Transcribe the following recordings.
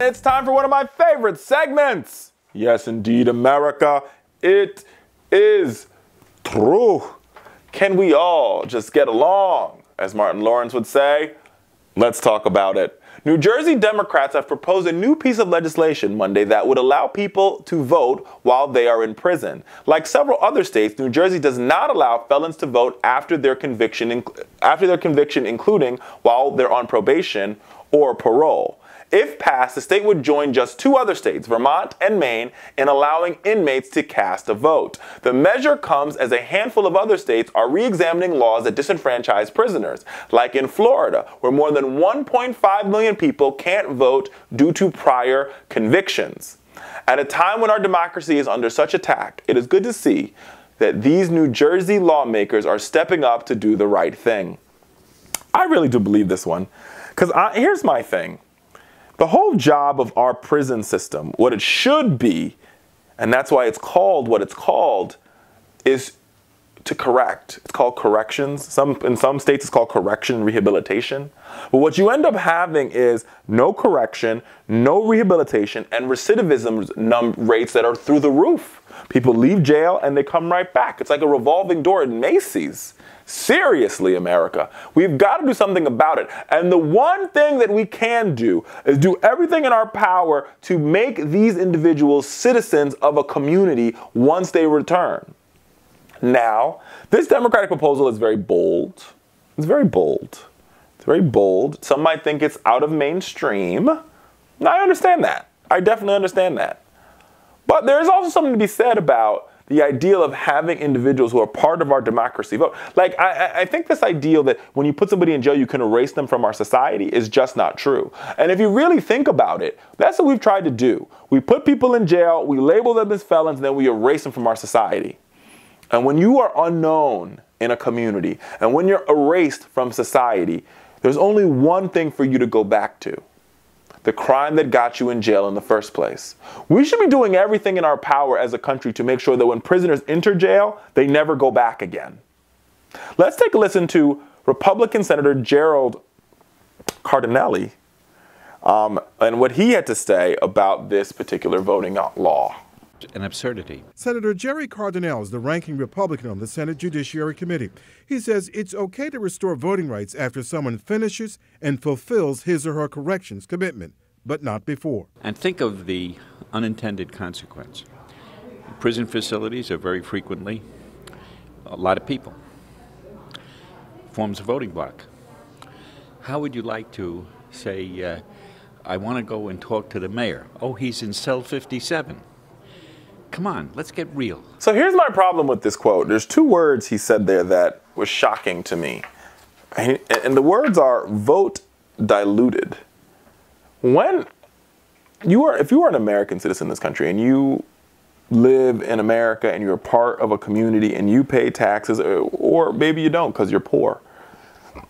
It's time for one of my favorite segments. Yes, indeed, America. It is true. Can we all just get along? As Martin Lawrence would say, let's talk about it. New Jersey Democrats have proposed a new piece of legislation Monday that would allow people to vote while they are in prison. Like several other states, New Jersey does not allow felons to vote after their conviction, including while they're on probation or parole. If passed, the state would join just two other states, Vermont and Maine, in allowing inmates to cast a vote. The measure comes as a handful of other states are re-examining laws that disenfranchise prisoners, like in Florida, where more than 1.5 million people can't vote due to prior convictions. At a time when our democracy is under such attack, it is good to see that these New Jersey lawmakers are stepping up to do the right thing. I really do believe this one, because here's my thing. The whole job of our prison system, what it should be, and that's why it's called what it's called, is to correct. It's called corrections. In some states it's called correction rehabilitation. But what you end up having is no correction, no rehabilitation, and recidivism rates that are through the roof. People leave jail and they come right back. It's like a revolving door in Macy's. Seriously, America, we've got to do something about it. And the one thing that we can do is do everything in our power to make these individuals citizens of a community once they return. Now, this Democratic proposal is very bold. It's very bold. It's very bold. Some might think it's out of mainstream. I understand that. I definitely understand that. But there is also something to be said about the ideal of having individuals who are part of our democracy vote. Like, I think this ideal that when you put somebody in jail, you can erase them from our society is just not true. And if you really think about it, that's what we've tried to do. We put people in jail, we label them as felons, and then we erase them from our society. And when you are unknown in a community, and when you're erased from society, there's only one thing for you to go back to: the crime that got you in jail in the first place. We should be doing everything in our power as a country to make sure that when prisoners enter jail, they never go back again. Let's take a listen to Republican Senator Gerald Cardinelli and what he had to say about this particular voting law. An absurdity. Senator Jerry Cardinelli is the ranking Republican on the Senate Judiciary Committee. He says it's okay to restore voting rights after someone finishes and fulfills his or her corrections commitment, but not before. And think of the unintended consequence. Prison facilities are very frequently a lot of people. Forms a voting block. How would you like to say, I want to go and talk to the mayor? Oh, he's in cell 57. Come on, let's get real. So here's my problem with this quote. There's two words he said there that was shocking to me. And the words are vote diluted. If you are an American citizen in this country and you live in America and you're part of a community and you pay taxes, or maybe you don't because you're poor,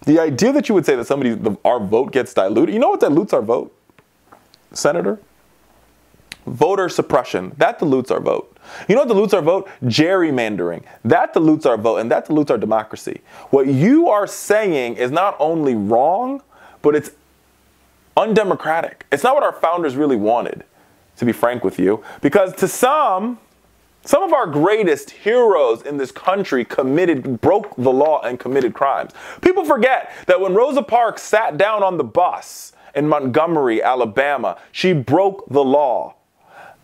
the idea that you would say that our vote gets diluted, you know what dilutes our vote, Senator? Voter suppression. That dilutes our vote. You know what dilutes our vote? Gerrymandering. That dilutes our vote, and that dilutes our democracy. What you are saying is not only wrong, but it's undemocratic. It's not what our founders really wanted, to be frank with you. Because to some of our greatest heroes in this country broke the law and committed crimes. People forget that when Rosa Parks sat down on the bus in Montgomery, Alabama, she broke the law.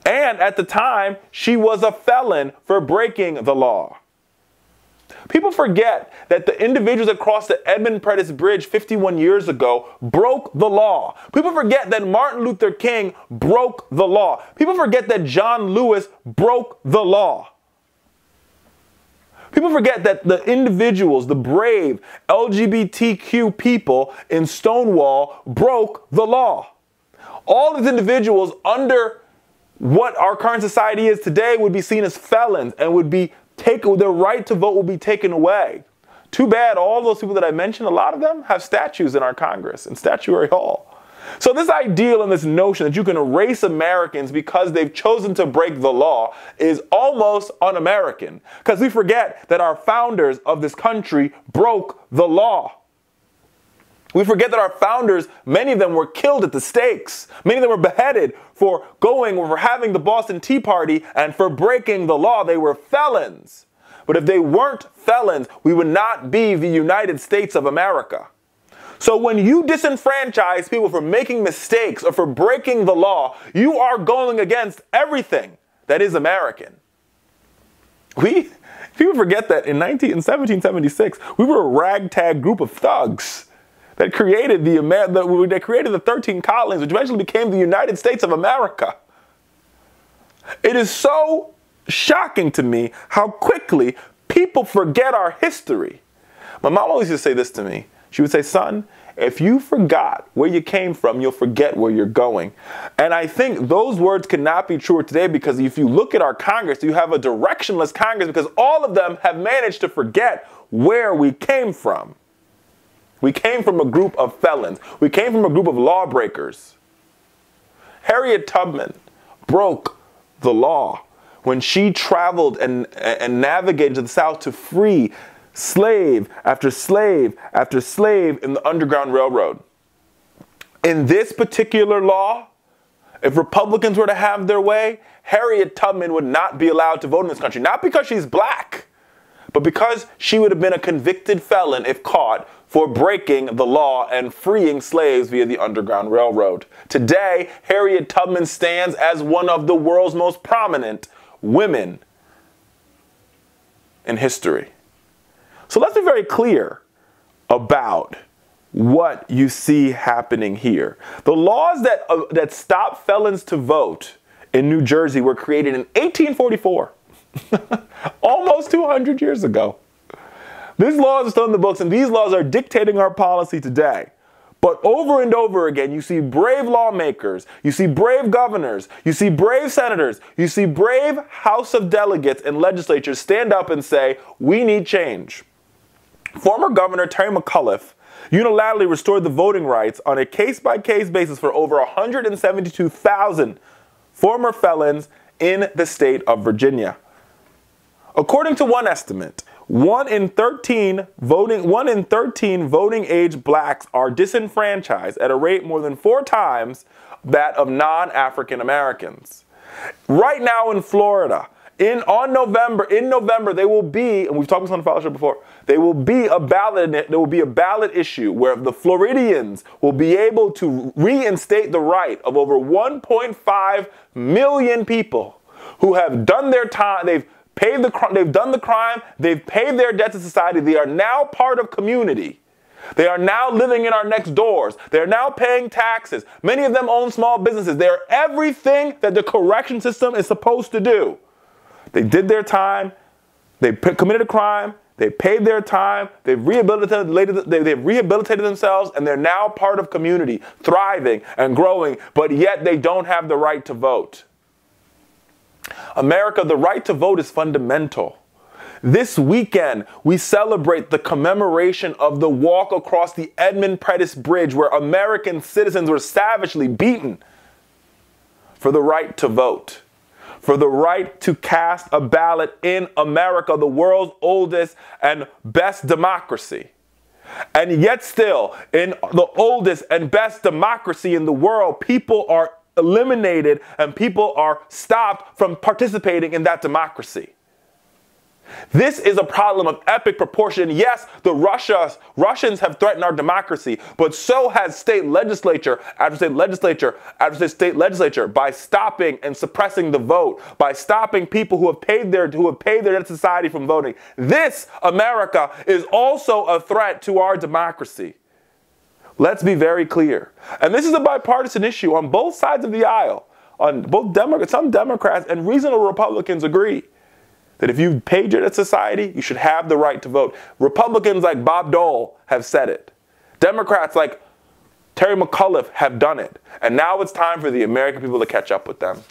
And at the time, she was a felon for breaking the law. People forget that the individuals that crossed the Edmund Pettus Bridge 51 years ago broke the law. People forget that Martin Luther King broke the law. People forget that John Lewis broke the law. People forget that the individuals, the brave LGBTQ people in Stonewall broke the law. All these individuals under what our current society is today would be seen as felons and their right to vote will be taken away. Too bad all those people that I mentioned, a lot of them have statues in our Congress, in Statuary Hall. So this ideal and this notion that you can erase Americans because they've chosen to break the law is almost un-American, because we forget that our founders of this country broke the law. We forget that our founders, many of them were killed at the stakes. Many of them were beheaded for having the Boston Tea Party and for breaking the law. They were felons. But if they weren't felons, we would not be the United States of America. So when you disenfranchise people for making mistakes or for breaking the law, you are going against everything that is American. People forget that in 1776, we were a ragtag group of thugs that created the 13 colonies, which eventually became the United States of America. It is so shocking to me how quickly people forget our history. My mom always used to say this to me. She would say, son, if you forgot where you came from, you'll forget where you're going. And I think those words cannot be truer today, because if you look at our Congress, you have a directionless Congress because all of them have managed to forget where we came from. We came from a group of felons. We came from a group of lawbreakers. Harriet Tubman broke the law when she traveled and navigated to the South to free slave after slave after slave in the Underground Railroad. In this particular law, if Republicans were to have their way, Harriet Tubman would not be allowed to vote in this country. Not because she's black, but because she would have been a convicted felon if caught for breaking the law and freeing slaves via the Underground Railroad. Today, Harriet Tubman stands as one of the world's most prominent women in history. So let's be very clear about what you see happening here. The laws that stop felons to vote in New Jersey were created in 1844, almost 200 years ago. These laws are still in the books, and these laws are dictating our policy today. But over and over again, you see brave lawmakers, you see brave governors, you see brave senators, you see brave House of Delegates and legislatures stand up and say, we need change. Former Governor Terry McAuliffe unilaterally restored the voting rights on a case-by-case basis for over 172,000 former felons in the state of Virginia. According to one estimate, 1 in 13 voting age blacks are disenfranchised at a rate more than 4 times that of non-African Americans. Right now in Florida, in November, they will be, and we've talked about this on the Fowler Show before, there will be a ballot issue where the Floridians will be able to reinstate the right of over 1.5 million people who have done their time. They've done the crime. They've paid their debt to society. They are now part of community. They are now living in our next doors. They're now paying taxes. Many of them own small businesses. They're everything that the correction system is supposed to do. They did their time. They committed a crime. They paid their time. They've rehabilitated themselves, and they're now part of community, thriving and growing, but yet they don't have the right to vote. America, the right to vote is fundamental. This weekend, we celebrate the commemoration of the walk across the Edmund Pettus Bridge, where American citizens were savagely beaten for the right to vote, for the right to cast a ballot in America, the world's oldest and best democracy. And yet still, in the oldest and best democracy in the world, people are eliminated and people are stopped from participating in that democracy. This is a problem of epic proportion. Yes, the Russians have threatened our democracy, but so has state legislature after state legislature after state legislature by stopping and suppressing the vote, by stopping people who have paid their debt to society from voting. This, America, is also a threat to our democracy. Let's be very clear. And this is a bipartisan issue on both sides of the aisle. On both some Democrats and reasonable Republicans agree that if you've paid your debt to society, you should have the right to vote. Republicans like Bob Dole have said it. Democrats like Terry McAuliffe have done it. And now it's time for the American people to catch up with them.